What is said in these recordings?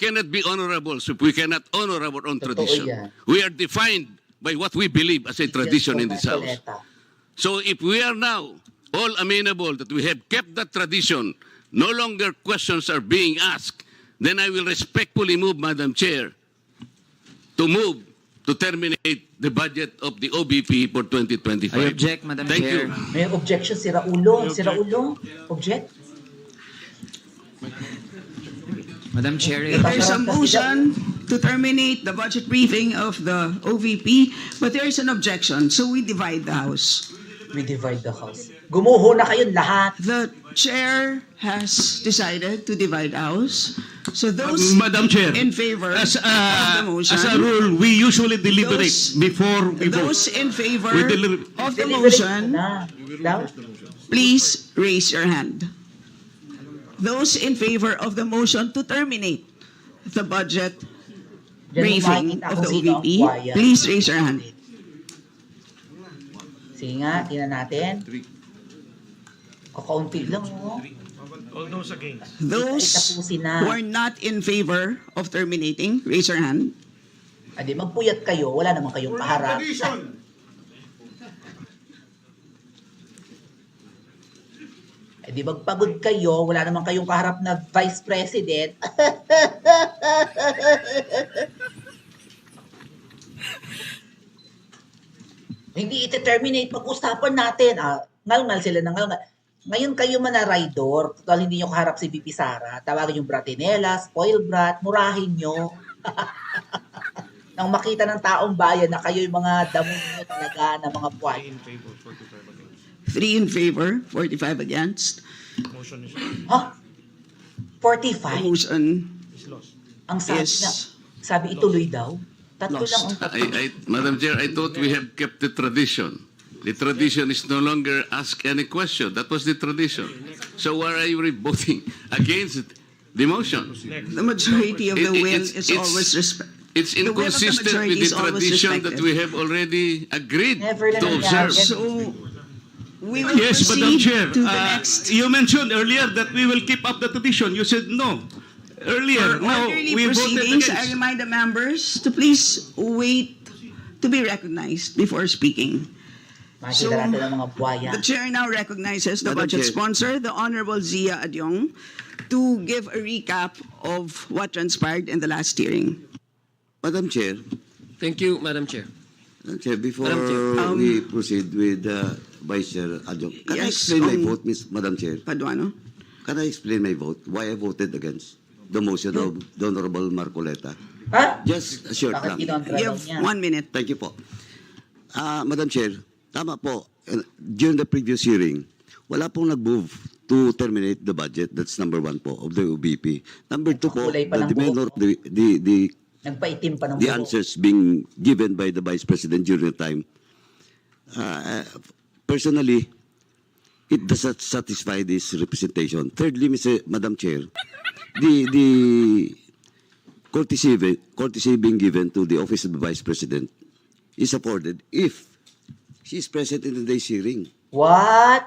cannot be honorable if we cannot honor our own Totoo tradition. yan. We are defined by what we believe as a tradition in this house. Marcoleta. So if we are now all amenable that we have kept that tradition, no longer questions are being asked, then I will respectfully move, Madam Chair, to terminate the budget of the OBP for 2025. I object, Madam Thank Chair. you. May objection, Sira Ulo. Sira Ulo, object. Madam Chair, There's a motion to terminate the budget briefing of the OVP, but there is an objection, so we divide the House. We divide the house. Gumuho na kayong lahat. The chair has decided to divide the House. So those Madam Chair, in favor as of the motion, a rule, we usually deliberate Those- before we vote. those in favor We deliver- of the Deliberate motion, na. Daw? please raise your hand. Those in favor of the motion to terminate the budget Diyan mo briefing makikita of kung the sino ang OVP, kwaya. please raise your hand. Sige nga, tingnan natin. Kakaunti lang, oh. Those Tapusin na. who are not in favor of terminating, raise your hand. Adi, magpuyat kayo, wala naman kayong kaharap. Adi, magpagod kayo, wala naman kayong kaharap na Vice President. Hindi ite-terminate, pag-usapan natin. Ngal-ngal sila ng ngal-ngal. Ngayon kayo man na rider, total hindi nyo kaharap si Bibi Sara, tawagin yung Bratinela, spoil brat, murahin nyo. Nang makita ng taong bayan na kayo yung mga damo nyo talaga na mga buhay. 3 in favor, 45 against. Ha? 45? Motion Ang sabi is na, sabi ituloy daw. Tatlo lost. lang ang tatlo. Madam Chair, I thought we have kept the tradition. The tradition is no longer ask any question. That was the tradition. So why are you voting against the motion? the majority of the It- will it's- is it's- always respect. It's The will of the inconsistent majority with the is always tradition that respected. we have already agreed Never na to nangyari. observe. So we will Yes, Madam proceed Chair. to the next. You mentioned earlier that we will keep up the tradition. You said no. Earlier, For now orderly we voted proceedings, I against. remind the members to please wait to be recognized before speaking. Makikita natin ang mga buhaya. The chair now recognizes the Madam budget Chair. sponsor, the Honorable Zia Adyong, to give a recap of what transpired in the last hearing. Madam Chair, Thank you, Madam Chair. Madam Chair, before Madam Chair. we proceed with Vice Chair Adjong, can I Yes, explain my um, vote, Madam Chair? Paduano? Can I explain my vote? Why I voted against the motion of the Honorable Marcoleta? Ha? Just a short Bakit lang. kinontra You daw have niya? 1 minute. Thank you po. Madam Chair, tama po. During the previous hearing, wala pong nag-move to terminate the budget. That's number 1 po of the OBP. Number 2 po, Kulay pa ng buhok, the Nagpaitim pa ng the buhok. answers being given by the Vice President during the time. Personally, it does not satisfy this representation. Thirdly, Madam Chair, the courtesy being given to the office of the Vice President is afforded if she is present in the day's hearing. What?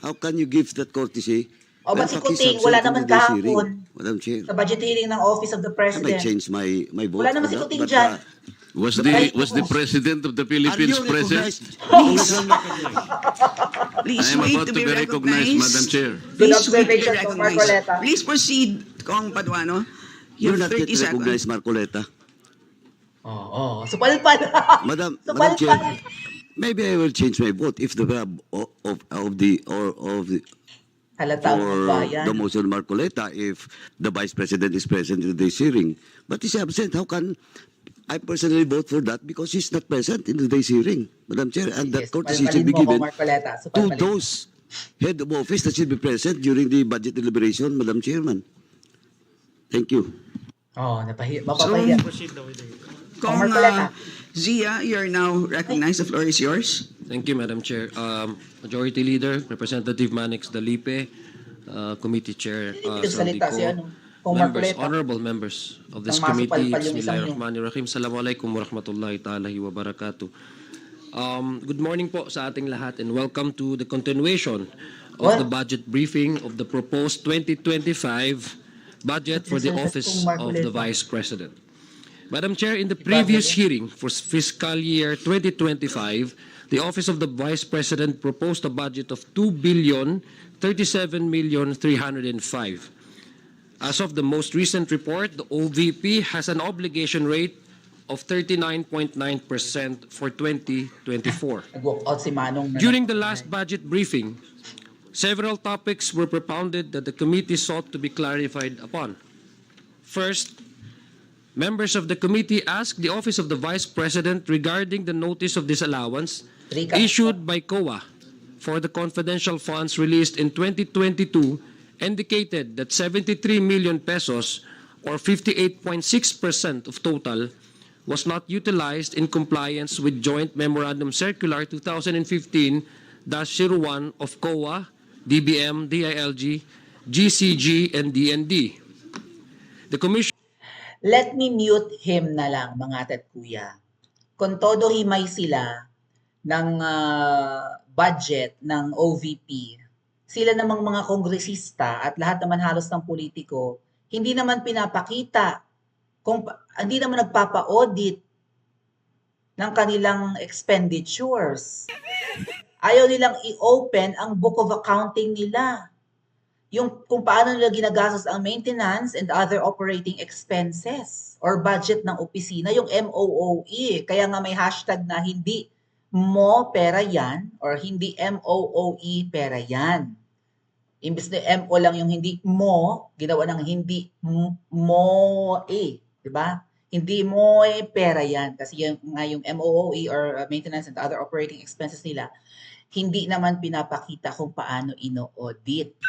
How can you give that courtesy? O, when ba't si Paki is Kuting? absent Wala in the naman day's kahapon. hearing? Madam Chair, Sa budget hearing ng Office of the I might President. change my vote. Wala naman for si that, Kuting but, dyan. Was the President of the Philippines Are you present? recognized? Please I am wait about to to be be recognized, Madam Chair. Good Please wait to be observation from recognized. Marcoleta. Please proceed, Kong Paduano. You You're have not yet 30 recognized, seconds. Marcoleta. Oo. Supalpal. Madam Supalpal. Chair, maybe I will change my vote if the Halata ang for bayan. the motion Marcoleta if the Vice President is present in today's hearing. But he's absent. How can I personally vote for that because he's not present in today's hearing, Madam Chair, and that Yes, courtesy supalpalin should be mo, given Marcoleta. to Supalpalin. those head of office that should be present during the budget deliberation, Madam Chairman. Thank you. Oh, mapapahiya. Kong Marcoleta. Zia, you're now recognized. The floor is yours. Thank you, Madam Chair. Majority Leader, Representative Manix Dalipe, Committee Chair Hindi nagsalita si ano, Kong members, Marcoleta. honorable members of this Nang masupalpal committee, yung isang Bismillahirrahmanirrahim. Assalamualaikum warahmatullahi ta'ala wa barakatuh. Good morning po sa ating lahat and welcome to the continuation of What? the budget briefing of the proposed 2025 budget for the office Kung of the Marcoleta. Vice President. Madam Chair, in the previous hearing for fiscal year 2025, the Office of the Vice President proposed a budget of 2,037,305. As of the most recent report, the OVP has an obligation rate of 39.9% for 2024. Nag-walk out si Manong. During the last budget briefing, several topics were propounded that the committee sought to be clarified upon. First, members of the committee asked the Office of the Vice President regarding the notice of disallowance issued by COA for the confidential funds released in 2022 indicated that 73 million pesos or 58.6% of total was not utilized in compliance with Joint Memorandum Circular 2015-01 of COA, DBM, DILG, GCG, and DND. The Commission Let me mute him na lang, mga ate at kuya. Kung todo himay sila ng budget ng OVP, sila namang mga kongresista at lahat naman halos ng politiko, hindi naman pinapakita, hindi naman nagpapa-audit ng kanilang expenditures. Ayaw nilang i-open ang book of accounting nila. Yung kung paano nila ginagastos ang maintenance and other operating expenses or budget ng opisina, yung MOOE. Kaya nga may hashtag na hindi mo pera yan or hindi MOOE pera yan. Imbes na MO lang yung hindi mo, ginawa ng hindi MOE. Diba? Hindi mo pera yan. Kasi yung MOOE or maintenance and other operating expenses nila, hindi naman pinapakita kung paano ino-audit.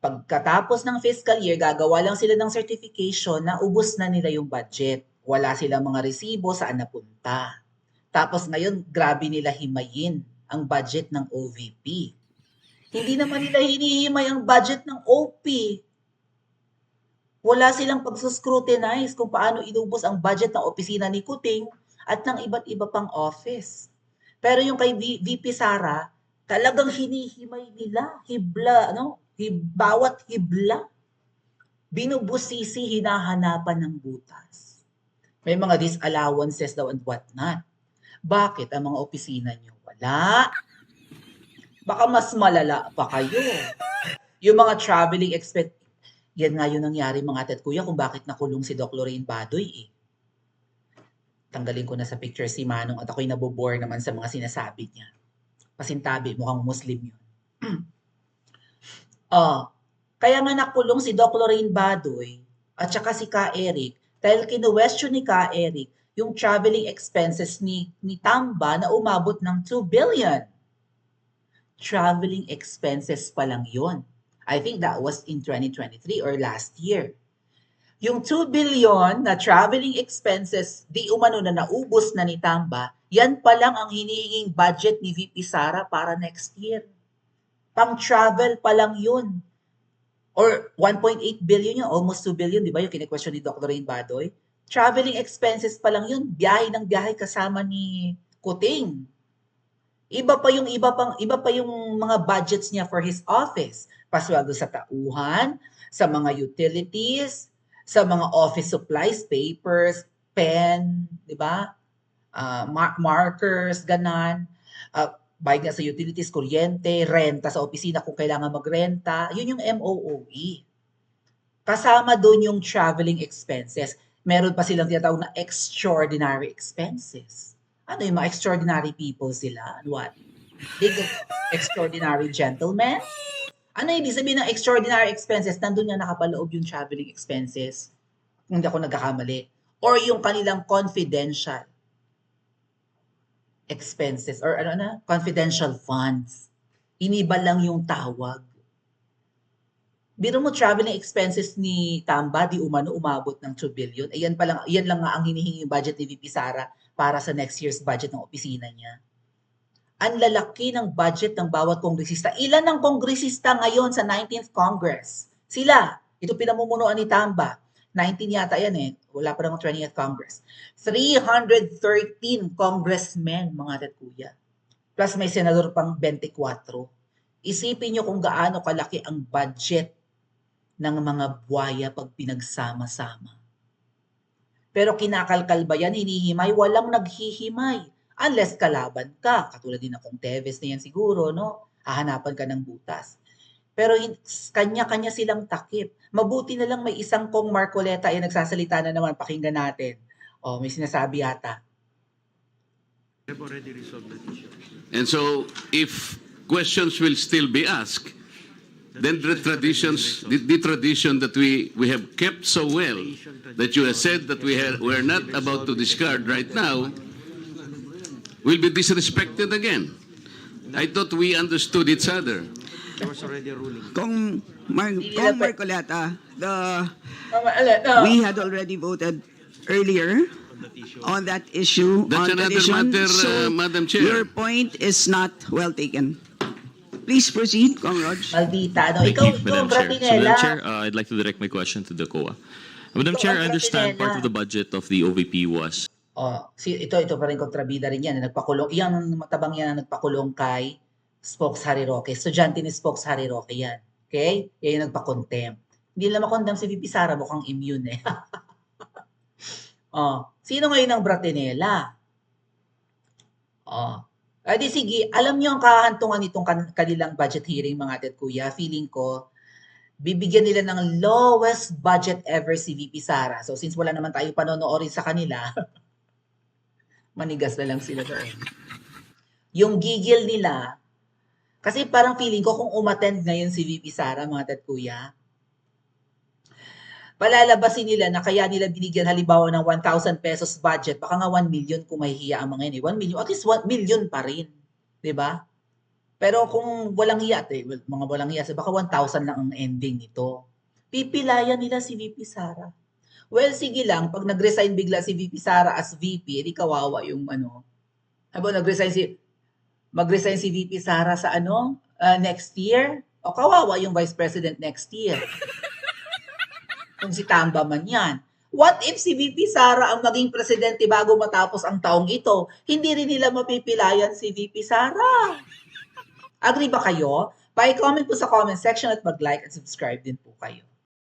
Pagkatapos ng fiscal year, gagawa lang sila ng certification na ubos na nila yung budget. Wala silang mga resibo saan napunta. Tapos ngayon, grabe nila himayin ang budget ng OVP. Hindi naman nila hinihimay ang budget ng OP. Wala silang pagsuscrutinize kung paano inubos ang budget ng opisina ni Kuting at ng iba't iba pang office. Pero yung kay VP Sara, talagang hinihimay nila, hibla, bawat hibla, binubusisi, hinahanapan ng butas. May mga disallowances daw and whatnot. Bakit ang mga opisina nyo wala? Baka mas malala pa kayo. Yung mga traveling expense, yan nga yung nangyari mga ate at kuya kung bakit nakulong si Doc Lorraine Badoy eh. Tanggalin ko na sa picture si Manong at ako'y nabobore naman sa mga sinasabi niya. Pasintabi, mukhang Muslim yun. Kaya nga nakulong si Doc Lorraine Badoy at saka si Ka Eric dahil kinu-question ni Ka Eric yung traveling expenses ni Tamba na umabot ng 2 billion. Traveling expenses pa lang yun. I think that was in 2023 or last year. Yung 2 billion na traveling expenses, di umano na naubos na ni Tamba, yan pa lang ang hinihinging budget ni VP Sara para next year. Pang-travel pa lang yun. Or 1.8 billion yun, almost 2 billion, di ba yung kine-question ni Dr. Lorraine Badoy? Traveling expenses pa lang yun, biyahe ng biyahe kasama ni Kuting. Iba pa yung mga budgets niya for his office. Pasweldo sa tauhan, sa mga utilities, sa mga office supplies, papers, pen, di ba? Markers, ganan. Bayad nga sa utilities, kuryente, renta sa opisina kung kailangan magrenta. Yun yung MOOE. Kasama doon yung traveling expenses. Meron pa silang tinatawag na extraordinary expenses. Ano yung mga extraordinary people sila? What? Big extraordinary gentlemen? Ano ibig sabihin ng extraordinary expenses? Nandun nga nakapaloob yung traveling expenses. Kung hindi ako nagkakamali. Or yung kanilang confidential expenses or confidential funds. Iniba lang yung tawag. Biro mo traveling expenses ni Tamba, di umano umabot ng 2 billion. Yan lang nga ang hinihingi budget ni VP Sara para sa next year's budget ng opisina niya. Ang lalaki ng budget ng bawat kongresista. Ilan ang kongresista ngayon sa 19th Congress? Sila. Ito pinamumunuan ni Tamba. 19 yata yan eh. Wala pa namang 20th Congress. 313 congressmen, mga tatkuya. Plus may senador pang 24. Isipin nyo kung gaano kalaki ang budget ng mga buwaya pag pinagsama-sama. Pero kinakalkal ba yan, hinihimay? Walang naghihimay. Unless kalaban ka. Katulad din akong Teves na yan siguro, no? Hahanapan ka ng butas. Pero kanya-kanya silang takip. Mabuti na lang may isang Kong Marcoleta ay nagsasalita na naman. Pakinggan natin. Oh, may sinasabi yata. And so, if questions will still be asked, then the tradition that we have kept so well, that you have said that we're not about to discard right now, will be disrespected again. I thought we understood each other. Kung Marcoleta, we had already voted earlier on that issue, That's on another tradition. matter, So Madam Chair. your point is not well taken. Please proceed, Kong Rog. Maldita, no? Thank Ikaw, you, Madam Chair. So, Bratinela. Madam Chair, I'd like to direct my question to the COA. Madam Ikaw Chair, ang I understand Bratinela. part of the budget of the OVP was Ito pa rin kontrabida rin yan. Na nagpakulong, yan ang matabang yan na nagpakulong kay Spokes Harry Roque. Estudyante ni Spokes Harry Roque yan. Okay? Yan yung nagpa-contempt. Hindi lang makondem si VP Sara, mukhang immune eh. Sino ngayon ang Bratinela? Di sige, alam niyo ang kahantungan nitong kanilang budget hearing, mga ate at kuya. Feeling ko, bibigyan nila ng lowest budget ever si VP Sara. So since wala naman tayo panonoorin sa kanila, manigas na lang sila doon. Yung gigil nila, kasi parang feeling ko kung umattend ngayon si VP Sara, mga ate at kuya, palalabasin nila na kaya nila binigyan halimbawa ng 1,000 pesos budget, baka nga 1 million kung mahihiya ang mga yun. 1 million, at least 1 million pa rin. Diba? Pero kung walang hiya, mga walang hiya, baka 1,000 lang ang ending nito. Pipilayan nila si VP Sara. Well, sige lang, pag nag-resign bigla si VP Sara as VP, edi kawawa yung mag-resign si VP Sara sa next year, o kawawa yung Vice President next year. Kung si Tamba man yan. What if si VP Sara ang maging presidente bago matapos ang taong ito? Hindi rin nila mapipilayan si VP Sara. Agree ba kayo? Pa-comment po sa comment section at mag-like at subscribe din po kayo.